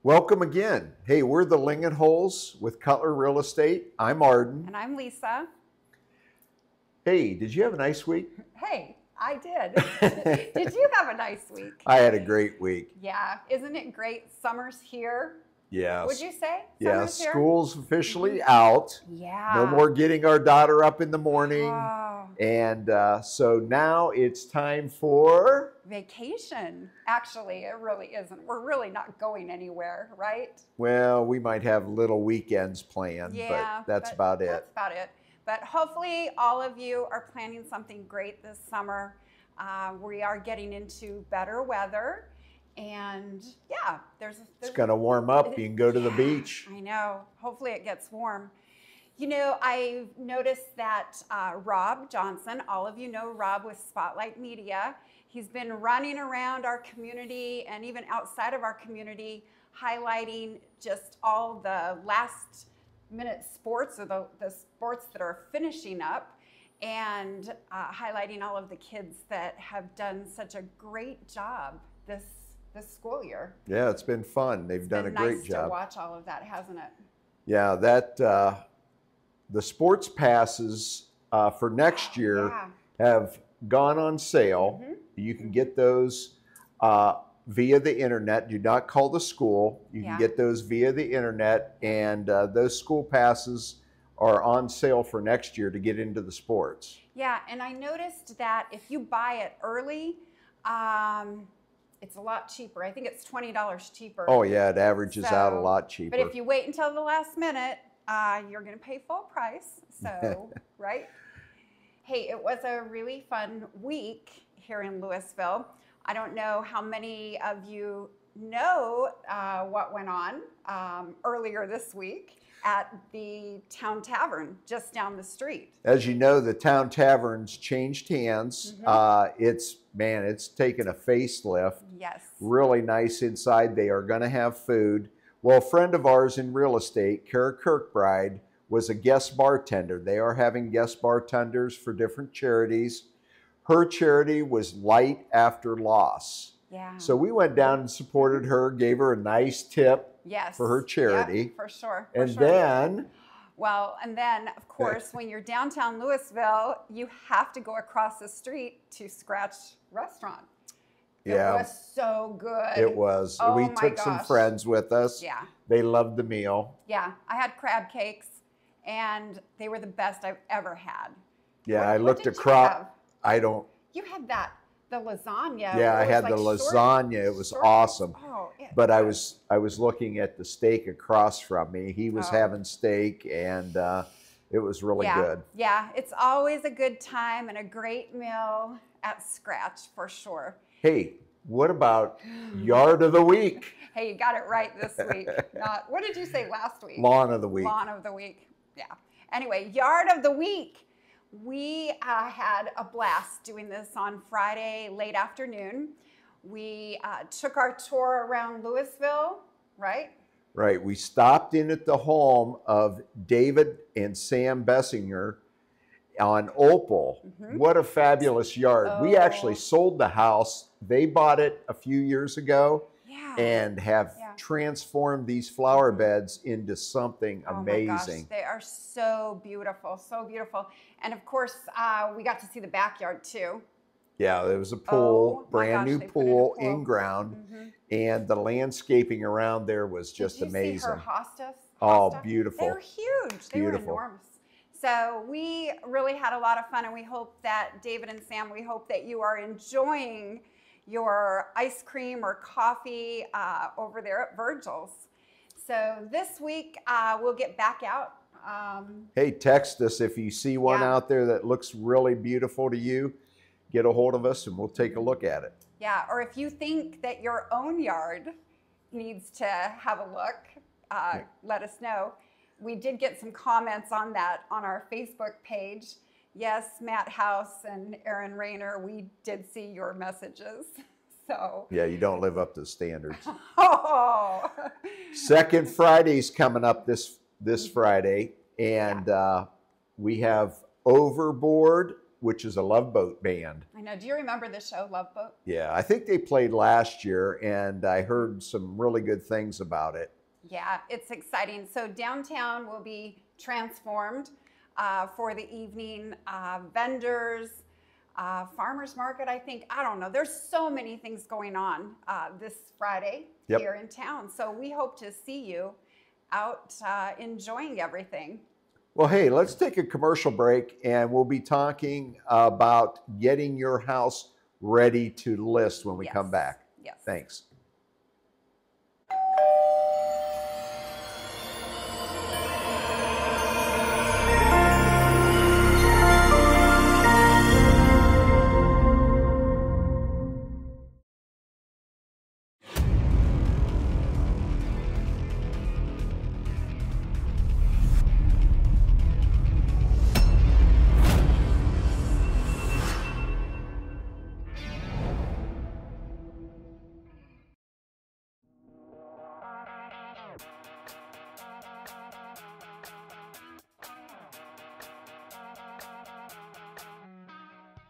Welcome again. Hey, we're the Lingenhoels with Cutler Real Estate. I'm Arden. And I'm Lisa. Hey, did you have a nice week? Hey, I did. Did you have a nice week? I had a great week. Yeah, isn't it great? Summer's here. Yes. Would you say? Yeah, Summer's here? school's officially out. Yeah. No more getting our daughter up in the morning. Oh. And so now it's time for Vacation. Actually, it really isn't. We're really not going anywhere, right? well, we might have little weekends planned, Yeah, but that's about it. That's about it. But hopefully all of you are planning something great this summer. We are getting into better weather. And yeah, It's going to warm up. You can go to the beach. I know. Hopefully it gets warm. You know, I've noticed that Rob Johnson, all of you know Rob with Spotlight Media, he's been running around our community and even outside of our community, highlighting just all the last minute sports or the sports that are finishing up, and highlighting all of the kids that have done such a great job this school year. Yeah, it's been fun. They've done a great job. It's been nice to watch all of that, hasn't it? Yeah, that the sports passes for next year have gone on sale. Mm-hmm. You can get those via the internet. Do not call the school. You can get those via the internet, and those school passes are on sale for next year to get into the sports. Yeah, and I noticed that if you buy it early, it's a lot cheaper. I think it's $20 cheaper. Oh yeah, it averages out a lot cheaper. But if you wait until the last minute, you're going to pay full price. So, right? Hey, it was a really fun week here in Louisville. I don't know how many of you know what went on earlier this week at the Town Tavern just down the street. As you know, the Town Tavern's changed hands. Mm-hmm. It's taken a facelift. Yes. Really nice inside. They are going to have food. Well, a friend of ours in real estate, Kara Kirkbride, was a guest bartender. They are having guest bartenders for different charities. Her charity was Light After Loss. Yeah. So we went down and supported her, gave her a nice tip for her charity. Yep, for sure. Then, of course, when you're downtown Louisville, you have to go across the street to Scratch Restaurant. It was so good. It was. Oh, we my took some gosh. friends with us. Yeah. They loved the meal. Yeah. I had crab cakes, and they were the best I've ever had. Yeah, What I looked did you across. have? I don't. You had the lasagna. Yeah, I had like the lasagna. It was awesome. Oh, but I was looking at the steak across from me. He was having steak, and it was really good. Yeah, it's always a good time and a great meal at Scratch for sure. Hey, what about Yard of the Week? Hey, you got it right this week. What did you say last week? Lawn of the Week. Lawn of the Week. Yeah. Anyway, Yard of the Week. We had a blast doing this on Friday late afternoon. We took our tour around Louisville, right? Right. We stopped in at the home of David and Sam Bessinger on Opal. Mm-hmm. What a fabulous yard. We actually sold the house. They bought it a few years ago and have transformed these flower beds into something amazing. My gosh, they are so beautiful, so beautiful. And of course, we got to see the backyard too. Yeah, there was a pool, brand new they pool, put in a pool. in ground, and the landscaping around there was just amazing. Did you see her hostas? Oh, beautiful. They were huge. They were enormous. So we really had a lot of fun, and we hope that, David and Sam, we hope that you are enjoying your ice cream or coffee over there at Virgil's. So this week, we'll get back out. Hey, text us if you see one out there that looks really beautiful to you. Get a hold of us and we'll take a look at it. Yeah, or if you think that your own yard needs to have a look, let us know. We did get some comments on that on our Facebook page. Yes, Matt House and Aaron Rayner, we did see your messages. So yeah, you don't live up to the standards. Oh. Second Friday's coming up this Friday, and we have Overboard which is a Love Boat band. I know. Do you remember the show Love Boat? Yeah, I think they played last year, and I heard some really good things about it. Yeah, it's exciting. So downtown will be transformed for the evening. Vendors, farmers market, I think. I don't know. There's so many things going on this Friday here in town. So we hope to see you out enjoying everything. Well, hey, let's take a commercial break, and we'll be talking about getting your house ready to list when we come back. Yes. Thanks.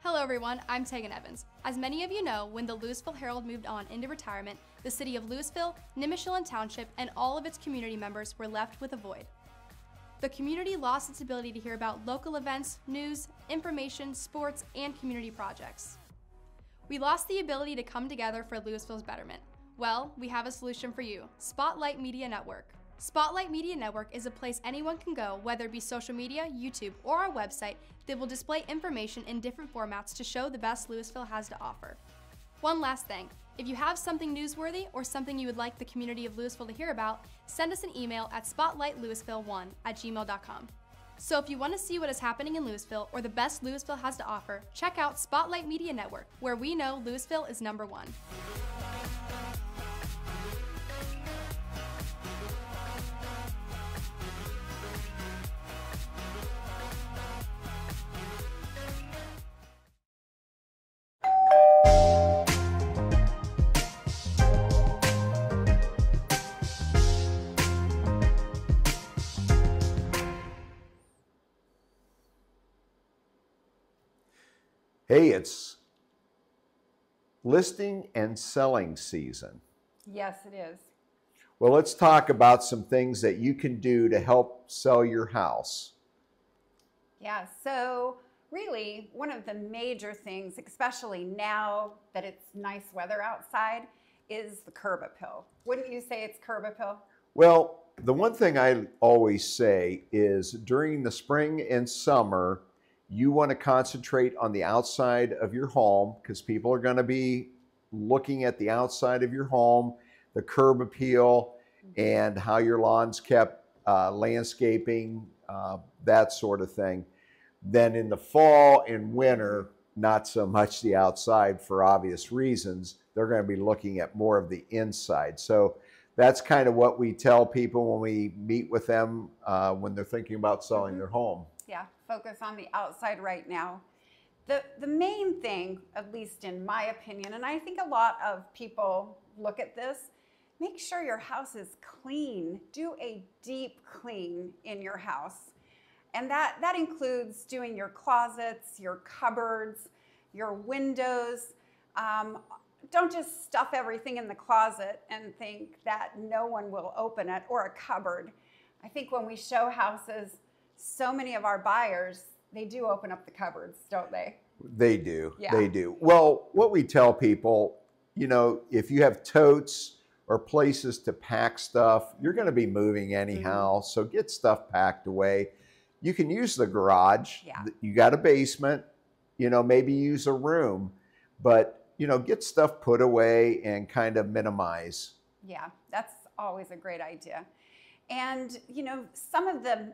Hello everyone, I'm Tegan Evans. As many of you know, when the Louisville Herald moved on into retirement, the city of Louisville, Nimishillen Township, and all of its community members were left with a void. The community lost its ability to hear about local events, news, information, sports, and community projects. We lost the ability to come together for Louisville's betterment. Well, we have a solution for you, Spotlight Media Network. Spotlight Media Network is a place anyone can go, whether it be social media, YouTube, or our website, that will display information in different formats to show the best Louisville has to offer. One last thing, if you have something newsworthy or something you would like the community of Louisville to hear about, send us an email at spotlightlouisville1@gmail.com. So if you want to see what is happening in Louisville or the best Louisville has to offer, check out Spotlight Media Network, where we know Louisville is #1. Hey, it's listing and selling season. Yes, it is. Well, let's talk about some things that you can do to help sell your house. Yeah, so really one of the major things, especially now that it's nice weather outside, is the curb appeal. Wouldn't you say it's curb appeal? Well, the one thing I always say is during the spring and summer, you want to concentrate on the outside of your home because people are going to be looking at the outside of your home, the curb appeal, and how your lawn's kept, landscaping, that sort of thing. Then in the fall and winter, not so much the outside for obvious reasons. They're going to be looking at more of the inside. So that's kind of what we tell people when we meet with them when they're thinking about selling their home. Yeah, focus on the outside right now. The main thing, at least in my opinion, and I think a lot of people look at this, make sure your house is clean. Do a deep clean in your house. And that includes doing your closets, your cupboards, your windows. Don't just stuff everything in the closet and think that no one will open it, or a cupboard. I think when we show houses, so many of our buyers, they do open up the cupboards, don't they? They do. Yeah. They do. Well, what we tell people, you know, if you have totes or places to pack stuff, you're going to be moving anyhow. So get stuff packed away. You can use the garage. Yeah. You got a basement, you know, maybe use a room, but, you know, get stuff put away and kind of minimize. Yeah, that's always a great idea. And, you know, some of the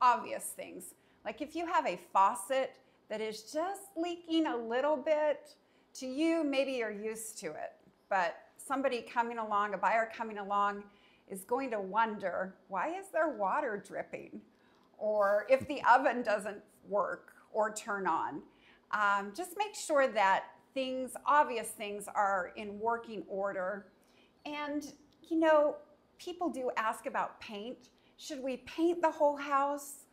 obvious things, like if you have a faucet that is just leaking a little bit, to you, maybe you're used to it, but somebody coming along, a buyer coming along, is going to wonder, why is there water dripping? Or if the oven doesn't work or turn on. Just make sure that things, obvious things, are in working order. And, you know, people do ask about paint. Should we paint the whole house?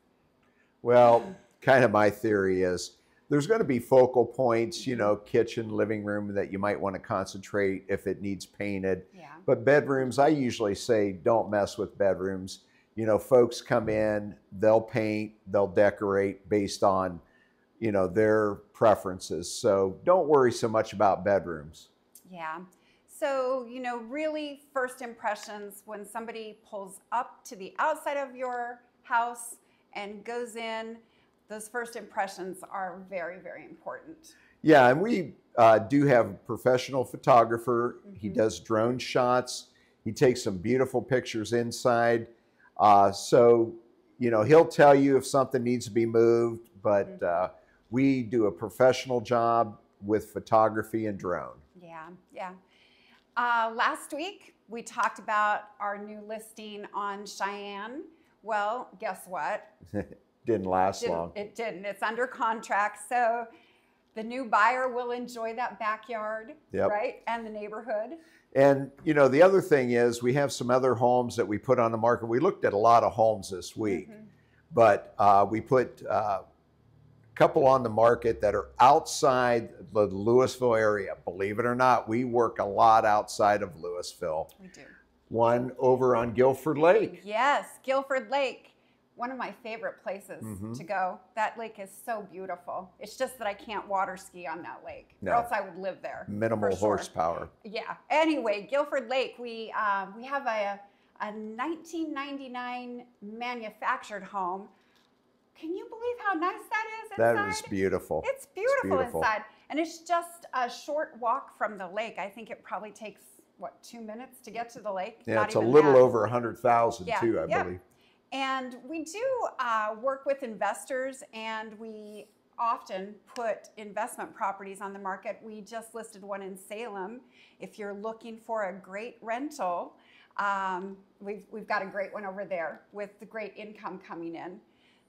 Well, kind of my theory is there's going to be focal points, you know, kitchen, living room that you might want to concentrate if it needs painted. Yeah. But bedrooms, I usually say don't mess with bedrooms. You know, folks come in, they'll paint, they'll decorate based on, you know, their preferences. So don't worry so much about bedrooms. Yeah. So, you know, really first impressions when somebody pulls up to the outside of your house and goes in, those first impressions are very, very important. Yeah, and we do have a professional photographer. He does drone shots. He takes some beautiful pictures inside. So, you know, he'll tell you if something needs to be moved, but we do a professional job with photography and drone. Yeah, yeah. Last week, we talked about our new listing on Cheyenne. Well, guess what? Didn't last long. It didn't. It's under contract. So the new buyer will enjoy that backyard, right? And the neighborhood. And, you know, the other thing is we have some other homes that we put on the market. We looked at a lot of homes this week, but we put a couple on the market that are outside the Louisville area. Believe it or not, we work a lot outside of Louisville. We do. One over on Guilford Lake. Yes, Guilford Lake. One of my favorite places to go. That lake is so beautiful. It's just that I can't water ski on that lake, or else I would live there. Minimal horsepower. Yeah. Anyway, Guilford Lake, we have a 1999 manufactured home. Can you believe how nice that is inside? That is beautiful. It's beautiful inside. And it's just a short walk from the lake. I think it probably takes, what, 2 minutes to get to the lake? Yeah, Not it's a even little that. over 100,000 too, I believe. And we do work with investors, and we often put investment properties on the market. We just listed one in Salem. If you're looking for a great rental, we've got a great one over there with the great income coming in.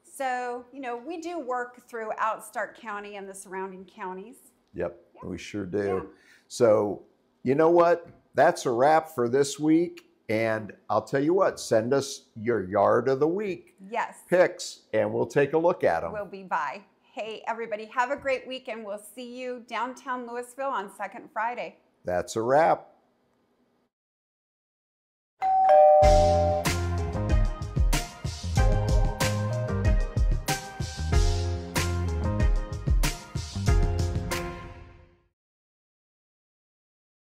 So, you know, we do work throughout Stark County and the surrounding counties. Yep, we sure do. So, you know what? That's a wrap for this week. And I'll tell you what, send us your yard of the week picks, and we'll take a look at them. We'll be by. Hey, everybody, have a great week, and we'll see you downtown Louisville on Second Friday. That's a wrap.